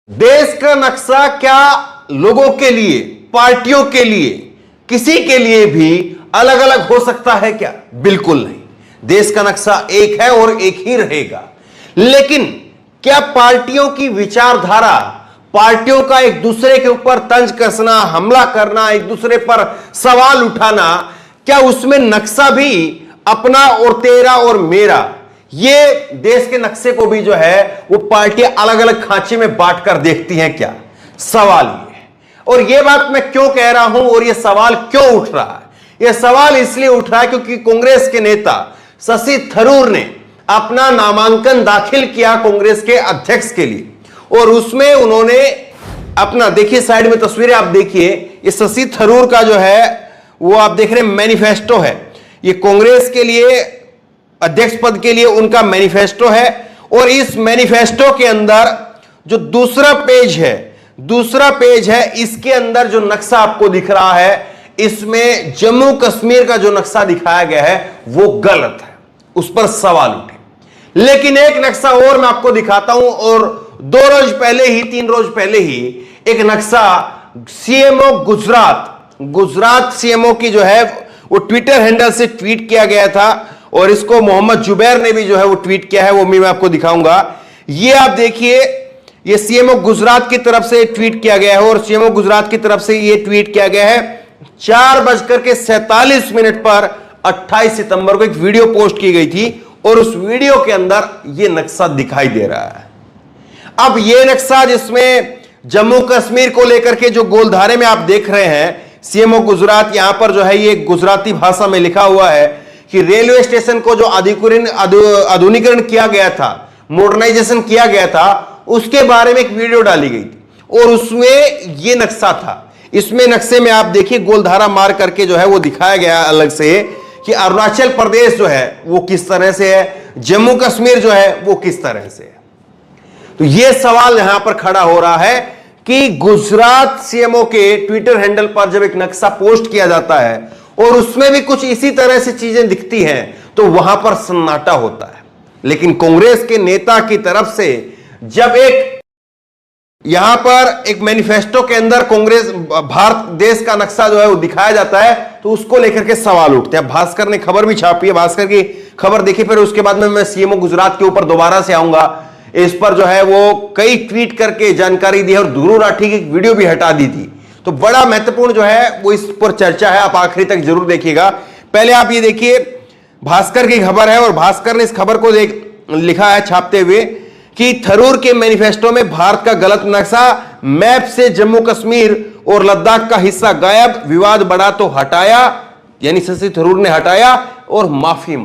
देश का नक्शा क्या लोगों के लिए, पार्टियों के लिए, किसी के लिए भी अलग अलग हो सकता है क्या? बिल्कुल नहीं। देश का नक्शा एक है और एक ही रहेगा। लेकिन क्या पार्टियों की विचारधारा, पार्टियों का एक दूसरे के ऊपर तंज कसना, हमला करना, एक दूसरे पर सवाल उठाना, क्या उसमें नक्शा भी अपना और तेरा और मेरा, ये देश के नक्शे को भी जो है वो पार्टियां अलग अलग खांचे में बांट कर देखती हैं क्या? सवाल ये है। और ये बात मैं क्यों कह रहा हूं और ये सवाल क्यों उठ रहा है? ये सवाल इसलिए उठ रहा है क्योंकि कांग्रेस के नेता शशि थरूर ने अपना नामांकन दाखिल किया कांग्रेस के अध्यक्ष के लिए और उसमें उन्होंने अपना, देखिए साइड में तस्वीरें आप देखिए, ये शशि थरूर का जो है वो आप देख रहे हैं मैनिफेस्टो है। ये कांग्रेस के लिए अध्यक्ष पद के लिए उनका मैनिफेस्टो है और इस मैनिफेस्टो के अंदर जो दूसरा पेज है, इसके अंदर जो नक्शा आपको दिख रहा है, इसमें जम्मू कश्मीर का जो नक्शा दिखाया गया है वो गलत है, उस पर सवाल उठे। लेकिन एक नक्शा और मैं आपको दिखाता हूं और 2 रोज पहले ही, 3 रोज पहले ही एक नक्शा सीएमओ गुजरात सीएमओ की जो है वो ट्विटर हैंडल से ट्वीट किया गया था और इसको मोहम्मद जुबैर ने भी जो है वो ट्वीट किया है, वो मैं आपको दिखाऊंगा। ये आप देखिए, ये सीएमओ गुजरात की तरफ से ट्वीट किया गया है और सीएमओ गुजरात की तरफ से ये ट्वीट किया गया है 4:47 पर 28 सितंबर को एक वीडियो पोस्ट की गई थी और उस वीडियो के अंदर ये नक्शा दिखाई दे रहा है। अब ये नक्शा जिसमें जम्मू कश्मीर को लेकर के जो गोलधारे में आप देख रहे हैं, सीएमओ गुजरात, यहां पर जो है ये गुजराती भाषा में लिखा हुआ है कि रेलवे स्टेशन को जो आधुनिकीकरण किया गया था, मॉडर्नाइजेशन किया गया था, उसके बारे में एक वीडियो डाली गई थी और उसमें ये नक्शा था। इसमें नक्शे में आप देखिए गोलधारा मार करके जो है वो दिखाया गया अलग से कि अरुणाचल प्रदेश जो है वो किस तरह से है, जम्मू कश्मीर जो है वो किस तरह से है। तो ये सवाल यहां पर खड़ा हो रहा है कि गुजरात सीएमओ के ट्विटर हैंडल पर जब एक नक्शा पोस्ट किया जाता है और उसमें भी कुछ इसी तरह से चीजें दिखती हैं तो वहां पर सन्नाटा होता है। लेकिन कांग्रेस के नेता की तरफ से जब यहां पर एक मैनिफेस्टो के अंदर कांग्रेस भारत देश का नक्शा जो है वो दिखाया जाता है तो उसको लेकर के सवाल उठते हैं। भास्कर ने खबर भी छापी है, भास्कर की खबर देखी, फिर उसके बाद में मैं सीएमओ गुजरात के ऊपर दोबारा से आऊंगा। इस पर जो है वो कई ट्वीट करके जानकारी दी है और ध्रुव राठी की वीडियो भी हटा दी थी। तो बड़ा महत्वपूर्ण जो है वो इस पर चर्चा है, आप आखिरी तक जरूर देखिएगा। पहले आप ये देखिए, भास्कर की खबर है और भास्कर ने इस खबर को लिखा है छापते हुए कि थरूर के मैनिफेस्टो में भारत का गलत नक्शा, मैप से जम्मू कश्मीर और लद्दाख का हिस्सा गायब, विवाद बढ़ा तो हटाया, यानी शशि थरूर ने हटाया और माफी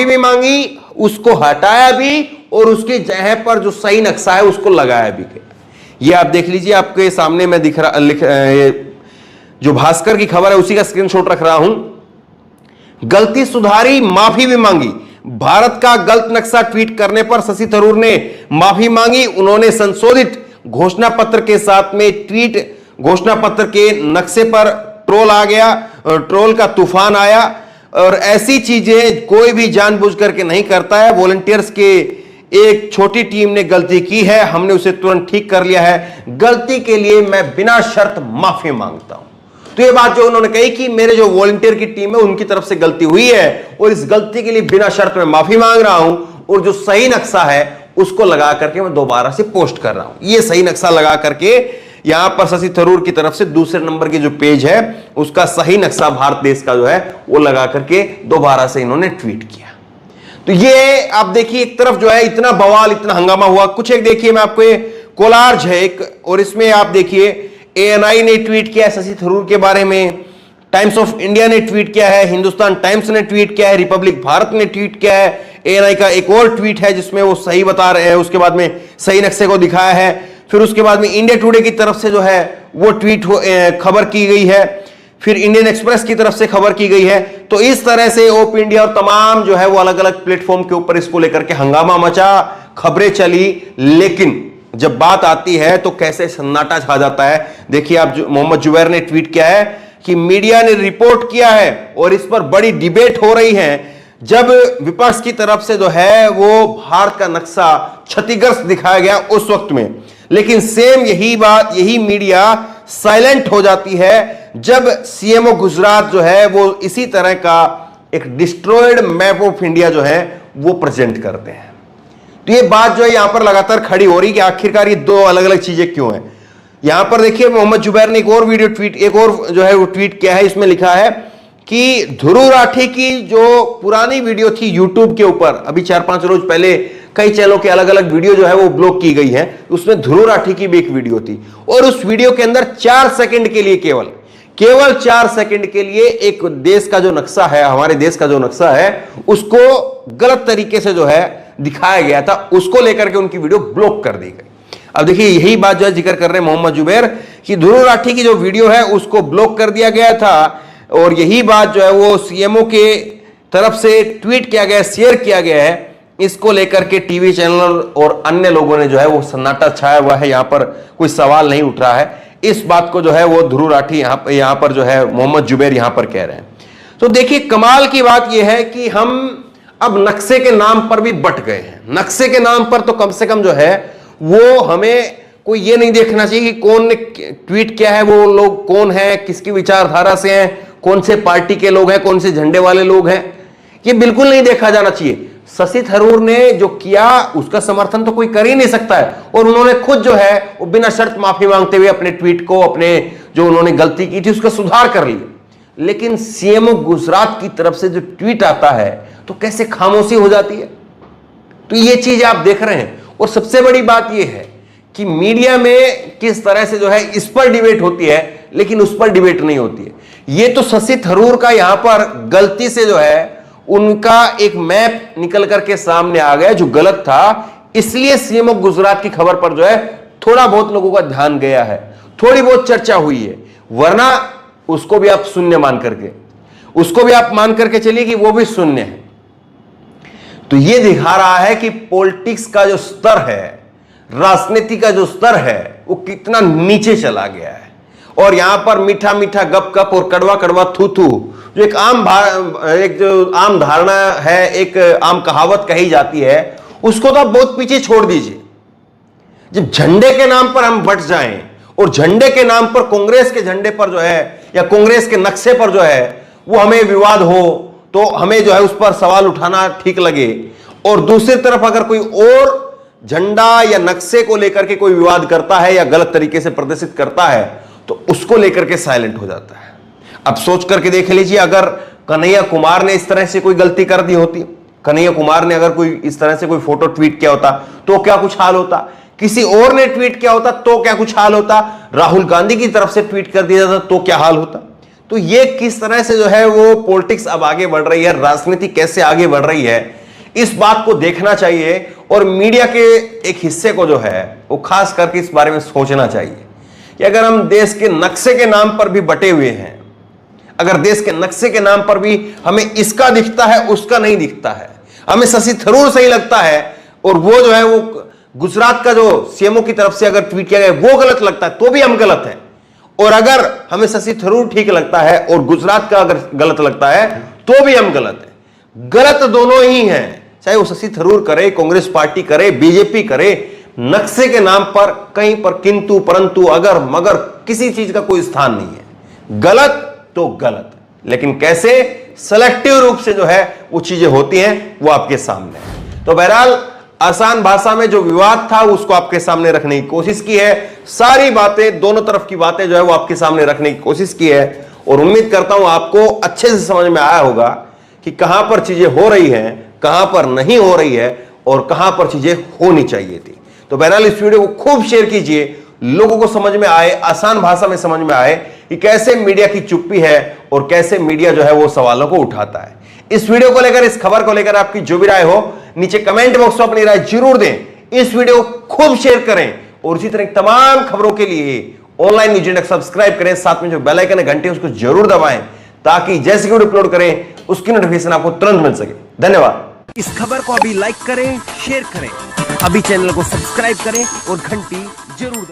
भी मांगी, उसको हटाया भी और उसकी जगह पर जो सही नक्शा है उसको लगाया भी गया। ये आप देख लीजिए, आपके सामने मैं जो भास्कर की खबर है उसी का स्क्रीनशॉट रख रहा हूं। गलती सुधारी, माफी भी मांगी। भारत का गलत नक्शा ट्वीट करने पर शशि थरूर ने माफी मांगी। उन्होंने संशोधित घोषणा पत्र के साथ में ट्वीट, घोषणा पत्र के नक्शे पर ट्रोल का तूफान आया और ऐसी चीजें कोई भी जानबूझ करके नहीं करता है। वॉलंटियर्स के एक छोटी टीम ने गलती की है, हमने उसे तुरंत ठीक कर लिया है। गलती के लिए मैं बिना शर्त माफी मांगता हूं। तो ये बात जो उन्होंने कही कि मेरे जो वॉलंटियर की टीम है उनकी तरफ से गलती हुई है और इस गलती के लिए बिना शर्त में माफी मांग रहा हूं और जो सही नक्शा है उसको लगा करके मैं दोबारा से पोस्ट कर रहा हूं। ये सही नक्शा लगा करके यहां पर शशि थरूर की तरफ से दूसरे नंबर की जो पेज है उसका सही नक्शा भारत देश का जो है वो लगा करके दोबारा से इन्होंने ट्वीट किया। तो ये आप देखिए, एक तरफ जो है इतना बवाल, इतना हंगामा हुआ। कुछ एक देखिए, मैं आपको कोलार्ज है एक, और इसमें आप देखिए एएनआई ने ट्वीट किया है शशि थरूर के बारे में, टाइम्स ऑफ इंडिया ने ट्वीट किया है, हिंदुस्तान टाइम्स ने ट्वीट किया है, रिपब्लिक भारत ने ट्वीट किया है, एएनआई का एक और ट्वीट है जिसमें वो सही बता रहे हैं, उसके बाद में सही नक्शे को दिखाया है। फिर उसके बाद में इंडिया टुडे की तरफ से जो है वो खबर की गई है, फिर इंडियन एक्सप्रेस की तरफ से खबर की गई है। तो इस तरह से ओपन इंडिया और तमाम जो है वो अलग अलग प्लेटफॉर्म के ऊपर इसको लेकर के हंगामा मचा, खबरें चली। लेकिन जब बात आती है तो कैसे सन्नाटा छा जाता है। देखिए आप, मोहम्मद जुबैर ने ट्वीट किया है कि मीडिया ने रिपोर्ट किया है और इस पर बड़ी डिबेट हो रही है। जब विपक्ष की तरफ से जो है वो भारत का नक्शा क्षतिग्रस्त दिखाया गया उस वक्त में, लेकिन सेम यही बात, यही मीडिया साइलेंट हो जाती है जब सीएमओ गुजरात जो है वो इसी तरह का एक डिस्ट्रॉयड मैप ऑफ इंडिया जो है वो प्रेजेंट करते हैं। तो ये बात जो है यहां पर लगातार खड़ी हो रही कि आखिरकार ये दो अलग अलग चीजें क्यों हैं। यहां पर देखिए मोहम्मद जुबैर ने एक और वीडियो ट्वीट, एक और जो है वो ट्वीट किया है। इसमें लिखा है कि ध्रुव राठी की जो पुरानी वीडियो थी यूट्यूब के ऊपर, अभी 4-5 रोज पहले कई चैनलों के अलग अलग वीडियो जो है वो ब्लॉक की गई है, उसमें ध्रुव राठी की भी एक वीडियो थी और उस वीडियो के अंदर 4 सेकंड के लिए केवल 4 सेकंड के लिए एक देश का जो नक्शा है, हमारे देश का जो नक्शा है, उसको गलत तरीके से जो है दिखाया गया था। उसको लेकर के उनकी वीडियो ब्लॉक कर दी गई। अब देखिए यही बात जो है जिक्र कर रहे हैं मोहम्मद जुबैर कि ध्रुव राठी की जो वीडियो है उसको ब्लॉक कर दिया गया था और यही बात जो है वो सीएमओ के तरफ से ट्वीट किया गया, शेयर किया गया है। इसको लेकर के टीवी चैनल और अन्य लोगों ने जो है वो सन्नाटा छाया हुआ है, यहां पर कोई सवाल नहीं उठ रहा है। इस बात को जो है वो ध्रुव राठी यहां पर जो है मोहम्मद जुबैर यहां पर कह रहे हैं। तो देखिए कमाल की बात यह है कि हम अब नक्शे के नाम पर भी बट गए हैं। नक्शे के नाम पर तो कम से कम जो है वो हमें कोई ये नहीं देखना चाहिए कि कौन ने ट्वीट किया है, वो लोग कौन है, किसकी विचारधारा से हैं, कौन से पार्टी के लोग हैं, कौन से झंडे वाले लोग हैं, ये बिल्कुल नहीं देखा जाना चाहिए। शशि थरूर ने जो किया उसका समर्थन तो कोई कर ही नहीं सकता है और उन्होंने खुद जो है वो बिना शर्त माफी मांगते हुए अपने ट्वीट को, अपने जो उन्होंने गलती की थी उसका सुधार कर लिया। लेकिन सीएमओ गुजरात की तरफ से जो ट्वीट आता है तो कैसे खामोशी हो जाती है। तो ये चीज आप देख रहे हैं और सबसे बड़ी बात यह है कि मीडिया में किस तरह से जो है इस पर डिबेट होती है लेकिन उस पर डिबेट नहीं होती है। ये तो शशि थरूर का यहां पर गलती से जो है उनका एक मैप निकल करके सामने आ गया जो गलत था, इसलिए सीएमओ गुजरात की खबर पर जो है थोड़ा बहुत लोगों का ध्यान गया है, थोड़ी बहुत चर्चा हुई है, वरना उसको भी आप शून्य मान करके, उसको भी आप मान करके चलिए कि वो भी शून्य है। तो ये दिखा रहा है कि पॉलिटिक्स का जो स्तर है, राजनीति का जो स्तर है वो कितना नीचे चला गया है। और यहां पर मीठा मीठा गप गप और कड़वा कड़वा थू थू जो एक जो आम धारणा है, एक आम कहावत कही जाती है, उसको तो आप बहुत पीछे छोड़ दीजिए। जब झंडे के नाम पर हम बट जाएं और झंडे के नाम पर कांग्रेस के झंडे पर जो है या कांग्रेस के नक्शे पर जो है वो हमें विवाद हो तो हमें जो है उस पर सवाल उठाना ठीक लगे, और दूसरी तरफ अगर कोई और झंडा या नक्शे को लेकर के कोई विवाद करता है या गलत तरीके से प्रदर्शित करता है तो उसको लेकर के साइलेंट हो जाता है। अब सोच करके देख लीजिए, अगर कन्हैया कुमार ने इस तरह से कोई गलती कर दी होती, कन्हैया कुमार ने अगर कोई इस तरह से कोई फोटो ट्वीट किया होता तो क्या कुछ हाल होता, किसी और ने ट्वीट किया होता तो क्या कुछ हाल होता, राहुल गांधी की तरफ से ट्वीट कर दिया जाता तो क्या हाल होता। तो ये किस तरह से जो है वो पॉलिटिक्स अब आगे बढ़ रही है, राजनीति कैसे आगे बढ़ रही है, इस बात को देखना चाहिए और मीडिया के एक हिस्से को जो है वो खास करके इस बारे में सोचना चाहिए कि अगर हम देश के नक्शे के नाम पर भी बटे हुए हैं, अगर देश के नक्शे के नाम पर भी हमें इसका दिखता है उसका नहीं दिखता है, हमें शशि थरूर सही लगता है और वो जो है वो गुजरात का जो सीएमओ की तरफ से अगर ट्वीट किया गया वो गलत लगता है तो भी हम गलत हैं, और अगर हमें शशि थरूर ठीक लगता है और गुजरात का अगर गलत लगता है तो भी हम गलत हैं। गलत दोनों ही हैं, चाहे वो शशि थरूर करे, कांग्रेस पार्टी करे, बीजेपी करे, नक्शे के नाम पर कहीं पर किंतु परंतु अगर मगर किसी चीज का कोई स्थान नहीं है। गलत तो गलत, लेकिन कैसे सेलेक्टिव रूप से जो है वो चीजें होती हैं वो आपके सामने है। तो बहरहाल आसान भाषा में जो विवाद था उसको आपके सामने रखने की कोशिश की है, सारी बातें, दोनों तरफ की बातें जो है वो आपके सामने रखने की कोशिश की है, और उम्मीद करता हूं आपको अच्छे से समझ में आया होगा कि कहां पर चीजें हो रही हैं, कहां पर नहीं हो रही है और कहां पर चीजें होनी चाहिए थी। तो बहरहाल इस वीडियो को खूब शेयर कीजिए, लोगों को समझ में आए, आसान भाषा में समझ में आए कि कैसे मीडिया की चुप्पी है और कैसे मीडिया जो है वो सवालों को उठाता है। इस वीडियो को लेकर, इस खबर को लेकर आपकी जो भी राय हो नीचे कमेंट बॉक्स में अपनी राय जरूर दें। इस वीडियो को खूब शेयर करें और इसी तरह तमाम खबरों के लिए ऑनलाइन न्यूज इंडेक्स सब्सक्राइब करें, साथ में जो बेल आइकन है घंटे उसको जरूर दबाएं ताकि जैसे वीडियो अपलोड करें उसकी नोटिफिकेशन आपको तुरंत मिल सके। धन्यवाद। इस खबर को अभी लाइक करें, शेयर करें, अभी चैनल को सब्सक्राइब करें और घंटी जरूर